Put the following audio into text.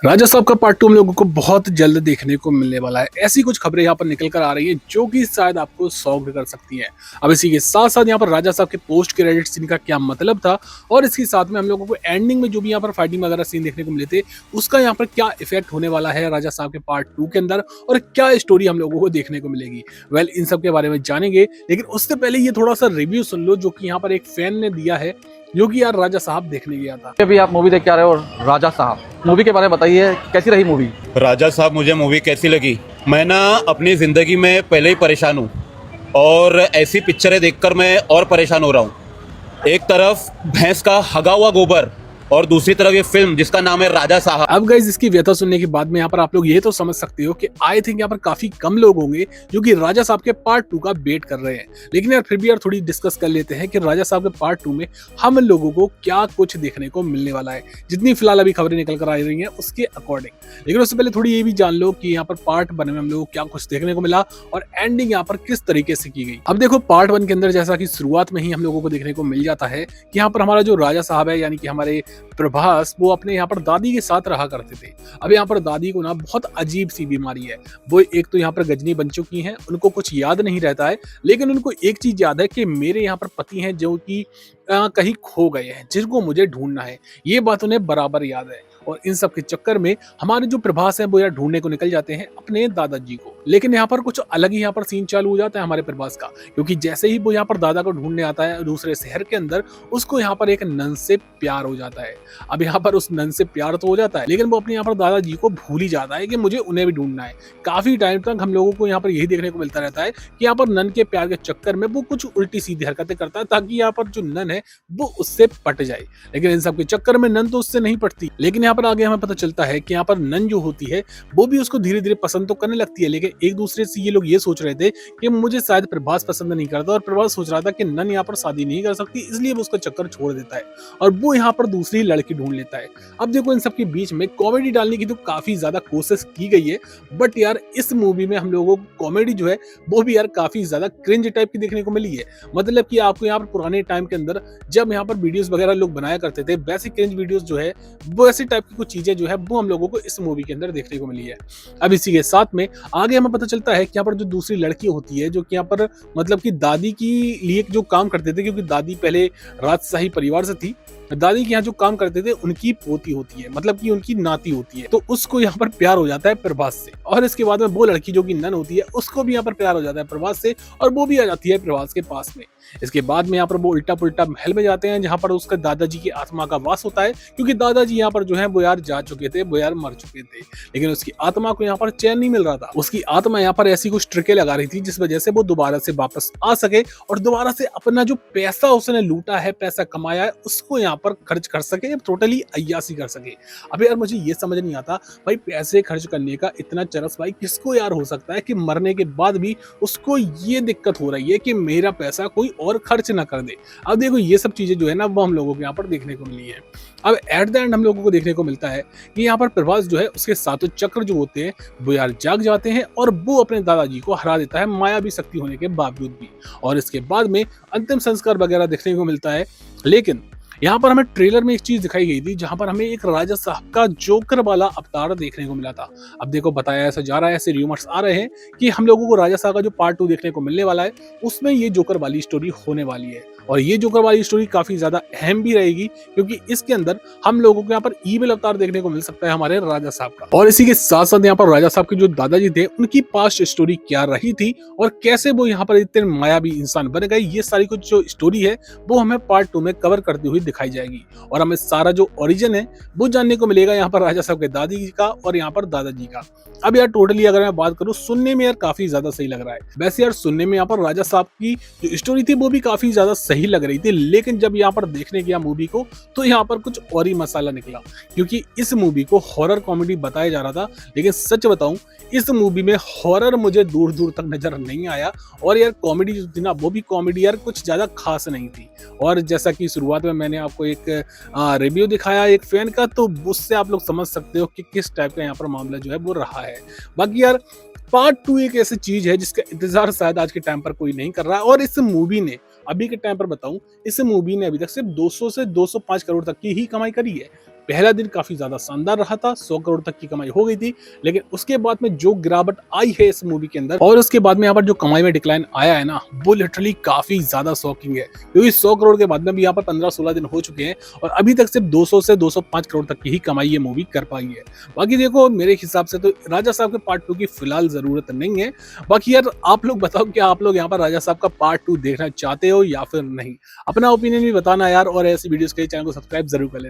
राजा साहब का पार्ट 2 हम लोगों को बहुत जल्द देखने को मिलने वाला है। ऐसी कुछ खबरें यहाँ पर निकल कर आ रही हैं जो कि शायद आपको शॉक्ड कर सकती हैं। अब इसी के साथ-साथ यहाँ पर राजा साहब के पोस्ट क्रेडिट सीन का क्या मतलब था और इसके साथ में हम लोगों को एंडिंग में जो भी यहाँ पर फाइटिंग वगैरह सीन देखने को मिले थे, उसका यहाँ पर क्या इफेक्ट होने वाला है राजा साहब के पार्ट 2 के अंदर और क्या स्टोरी हम लोगों को देखने को मिलेगी। इन सब के बारे में जानेंगे, लेकिन उससे पहले ये थोड़ा-सा रिव्यू सुन लो जो कि यहाँ पर एक फैन ने दिया है, जो कि यार राजा साहब देखने गया था। अभी आप मूवी देख के आ रहे हो राजा साहब, मूवी के बारे में बताइए, कैसी रही मूवी? राजा साहब मुझे मूवी कैसी लगी? मैं ना अपनी ज़िंदगी में पहले ही परेशान हूँ और ऐसी पिक्चरें देखकर मैं और परेशान हो रहा हूँ। एक तरफ भैंस का हगा हुआ गोबर और दूसरी तरफ ये फिल्म जिसका नाम है राजा साहब। अब गाइस इसकी व्यथा सुनने के बाद में यहाँ पर आप लोग ये तो समझ सकते हो कि आई थिंक यहाँ पर काफी कम लोग होंगे जो कि राजा साहब के पार्ट 2 का वेट कर रहे हैं। लेकिन यार फिर भी यार थोड़ी डिस्कस कर लेते हैं कि राजा साहब के पार्ट 2 में हम लोगों को क्या कुछ देखने को मिलने वाला है, जितनी फिलहाल अभी खबरें निकल कर आ रही हैं उसके अकॉर्डिंग। लेकिन उससे पहले थोड़ी ये भी जान लो कि यहाँ पर पार्ट 1 में हम लोगों को क्या कुछ देखने को मिला और एंडिंग यहाँ पर किस तरीके से की गई। अब देखो पार्ट 1 के अंदर जैसा कि शुरुआत में ही हम लोगों को देखने को मिल जाता है कि यहाँ पर हमारा जो राजा साहब है यानी कि हमारे प्रभास, वो अपने यहाँ पर दादी के साथ रहा करते थे। अब यहाँ पर दादी को ना बहुत अजीब सी बीमारी है। वो एक तो यहाँ पर गजनी बन चुकी हैं, उनको कुछ याद नहीं रहता है, लेकिन उनको एक चीज याद है कि मेरे यहाँ पर पति हैं जो कि कहीं खो गए हैं, जिनको मुझे ढूंढना है। ये बात उन्हें बराबर याद है और इन सब के चक्कर में हमारे जो प्रभास है वो यार ढूंढने को निकल जाते हैं अपने दादाजी को। लेकिन यहाँ पर कुछ अलग ही यहाँ पर सीन चालू हो जाता है हमारे प्रभास का, क्योंकि जैसे ही वो यहाँ पर दादा को ढूंढने आता है दूसरे शहर के अंदर, उसको यहाँ पर एक नन से प्यार हो जाता है। अब यहाँ पर उस नन से प्यार तो हो जाता है, लेकिन वो अपने यहाँ पर दादाजी को भूल ही जाता है कि मुझे उन्हें भी ढूंढना है। काफी टाइम तक हम लोगों को यहाँ पर यही देखने को मिलता रहता है कि यहाँ पर नन के प्यार के चक्कर में वो कुछ उल्टी सीधी हरकतें करता है ताकि यहाँ पर जो नन है वो उससे पट जाए। लेकिन इन सब के चक्कर में नन तो उससे नहीं पटती। लेकिन यहाँ पर आगे हमें पता चलता है कि यहाँ पर नन जो होती है वो भी उसको धीरे धीरे पसंद तो करने लगती है, लेकिन एक दूसरे से ये लोग ये सोच रहे थे कि मुझे शायद प्रभास पसंद नहीं करता और प्रभास सोच रहा था कि नन यहाँ पर शादी नहीं कर सकती, इसलिए वो उसका चक्कर छोड़ देता है और वो यहाँ पर दूसरी लड़की ढूंढ लेता है। अब देखो इन सब के बीच में कॉमेडी डालने की तो काफी ज्यादा कोशिश की गई है, बट यार इस मूवी में हम लोगों को कॉमेडी जो है वो भी यार काफी ज्यादा क्रिंज टाइप की देखने को मिली है। मतलब कि आपको यहाँ पर पुराने टाइम के अंदर जब यहाँ पर वीडियोस वगैरह लोग बनाया करते थे, वैसे क्रिंज वीडियोस जो है वो ऐसी टाइप की कुछ चीजें जो है वो हम लोगों को इस मूवी के अंदर देखने को मिली है। अब इसी के साथ में आगे हमें पता चलता है कि यहाँ पर जो दूसरी लड़की होती है जो कि यहाँ पर मतलब कि दादी की लिए जो काम करते थे, क्योंकि दादी पहले राजशाही परिवार से थी, दादी के यहाँ जो काम करते थे उनकी पोती होती है, मतलब कि उनकी नाती होती है, तो उसको यहाँ पर प्यार हो जाता है प्रभास से। और इसके बाद में वो लड़की जो कि नन होती है उसको भी यहाँ पर प्यार हो जाता है प्रभास से और वो भी आ जाती है प्रभास के पास में। इसके बाद में यहाँ पर वो उल्टा पुल्टा महल में जाते हैं जहाँ पर उसका दादाजी की आत्मा का वास होता है, क्योंकि दादाजी यहाँ पर जो है वो यार जा चुके थे, वो यार मर चुके थे, लेकिन उसकी आत्मा को यहाँ पर चैन नहीं मिल रहा था। उसकी आत्मा यहाँ पर ऐसी कुछ ट्रिकें लगा रही थी जिस वजह से वो दोबारा से वापस आ सके और दोबारा से अपना जो पैसा उसने लूटा है, पैसा कमाया है, उसको यहाँ पर खर्च कर सके, टोटली अय्यासी कर सके। अब यार मुझे ये समझ नहीं आता भाई, पैसे खर्च करने का इतना चरस भाई किसको यार हो सकता है कि मरने के बाद भी उसको ये दिक्कत हो रही है कि मेरा पैसा कोई और खर्च ना कर दे। अब देखो ये सब चीजें जो है ना वो हम लोगों को यहाँ पर देखने को मिली है। अब एट द एंड हम लोगों को देखने को मिलता है कि यहाँ पर प्रभास जो है उसके सातों चक्र जो होते हैं वो यार जाग जाते हैं और वो अपने दादाजी को हरा देता है, माया भी शक्ति होने के बावजूद भी। और इसके बाद में अंतिम संस्कार वगैरह देखने को मिलता है। लेकिन यहाँ पर हमें ट्रेलर में एक चीज दिखाई गई थी जहां पर हमें एक राजा साहब का जोकर वाला अवतार देखने को मिला था। अब देखो बताया ऐसा जा रहा है, ऐसे रूमर्स आ रहे हैं कि हम लोगों को राजा साहब का जो पार्ट 2 देखने को मिलने वाला है उसमें ये जोकर वाली स्टोरी होने वाली है और ये जोकर वाली स्टोरी काफी ज्यादा अहम भी रहेगी, क्योंकि इसके अंदर हम लोगों को यहाँ पर ईविल अवतार देखने को मिल सकता है हमारे राजा साहब का। और इसी के साथ साथ यहाँ पर राजा साहब के जो दादाजी थे उनकी पास्ट स्टोरी क्या रही थी और कैसे वो यहाँ पर इतने मायावी इंसान बन गए, ये सारी कुछ जो स्टोरी है वो हमें पार्ट 2 में कवर करती हुई दिखाई जाएगी और हमें सारा जो ओरिजिन है वो जानने को मिलेगा यहाँ पर राजा साहब के दादी जी का और यहाँ पर दादाजी का। अब यार टोटली अगर मैं बात करूँ, सुनने में यार काफी ज्यादा सही लग रहा है। वैसे यार सुनने में यहाँ पर राजा साहब की जो स्टोरी थी वो भी काफी ज्यादा सही लग रही थी, लेकिन जब यहाँ पर देखने गया मूवी को तो यहाँ पर कुछ और ही मसाला निकला, क्योंकि इस मूवी को हॉरर कॉमेडी बताया जा रहा था, लेकिन सच बताऊं इस मूवी में हॉरर मुझे दूर दूर तक नजर नहीं आया और यार कॉमेडी जो थी ना वो भी कॉमेडी यार कुछ ज्यादा खास नहीं थी। और जैसा कि शुरुआत में मैंने आपको एक रिव्यू दिखाया एक फैन का, तो उससे आप लोग समझ सकते हो कि किस टाइप का यहाँ पर मामला जो है वो रहा है। बाकी यार पार्ट 2 एक ऐसी चीज है जिसका इंतजार शायद आज के टाइम पर कोई नहीं कर रहा है और इस मूवी ने अभी के टाइम पर बताऊं, इस मूवी ने अभी तक सिर्फ 200 से 205 करोड़ तक की ही कमाई करी है। पहला दिन काफी ज्यादा शानदार रहा था, 100 करोड़ तक की कमाई हो गई थी, लेकिन उसके बाद में जो गिरावट आई है इस मूवी के अंदर और उसके बाद में यहाँ पर जो कमाई में डिक्लाइन आया है ना, वो लिटरली काफी ज्यादा शॉकिंग है, क्योंकि 100 करोड़ के बाद में भी यहाँ पर 15-16 दिन हो चुके हैं और अभी तक सिर्फ 200 से 205 करोड़ तक की ही कमाई ये मूवी कर पाई है। बाकी देखो मेरे हिसाब से तो राजा साहब के पार्ट 2 की फिलहाल जरूरत नहीं है। बाकी यार आप लोग बताओ, क्या आप लोग यहाँ पर राजा साहब का पार्ट 2 देखना चाहते हो या फिर नहीं? अपना ओपिनियन भी बताना यार, और ऐसी वीडियोस के लिए चैनल को सब्सक्राइब जरूर कर लेना।